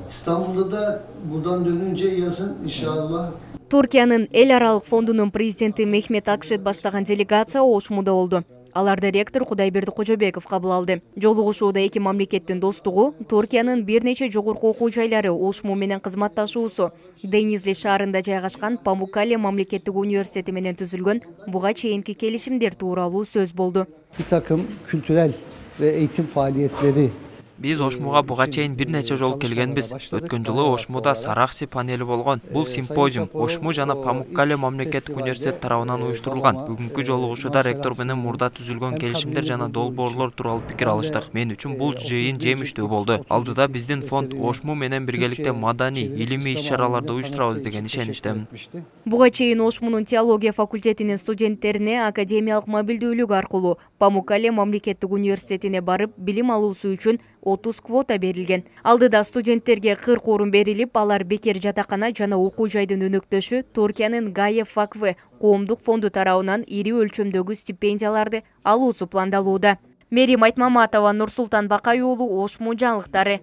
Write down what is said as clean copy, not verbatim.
İstanbul'da da buradan dönünce yazın inşallah. Түркиянын эл аралык фондунун президенти Мехмет Акшет баштаган делегация Ошмуда болду. Аларды ректор Кудайберди Кожобеков кабыл алды. Жолугушууда эки мамлекеттин достугу, Түркиянын бир нече жогорку окуу жайлары Ошму менен кызматташуусу, Денизли шаарында жайгашкан Памуккале мамлекеттик университети менен түзүлгөн буга чейинки келишимдер тууралуу сөз болду. Bir takım kültürel ve eğitim faaliyetleri. Биз Ошмуга буга чейин бир нече жолу келгенбиз. Өткөн жылы Ошмуда Саракси панели болгон. Бул симпозиум Ошму жана Памуккале мамлекеттик университет тарабынан уюштурулган. Бүгүнкү жолугушууда ректор менен мурда түзүлгөн келишимдер жана долбоорлор тууралуу пикир алыштык. Мен үчүн бул жыйын жемиштүү болду. Алдыда биздин фонд Ошму менен биргеликте маданий, илимий иш-чараларды уюштурабыз деген ишеничтемин. Буга чейин Ошмунун теология факультетинин студенттерине академиялык мобилдүүлүк аркылуу Памуккале мамлекеттик университетине барып билим алуусу үчүн 30 квота берилген. Алдыда студенттерге 40 орун берилип, алар бекер жатакана жана окуу жайдын өнөктөшү Түркиянын Гаев Вакфы коомдук фонду тарабынан ири өлчөмдөгү стипендияларды алуусу пландалууда. Мерим Айтмаматова, Нурсултан Бакай уулу, Ошму жаңылыктары.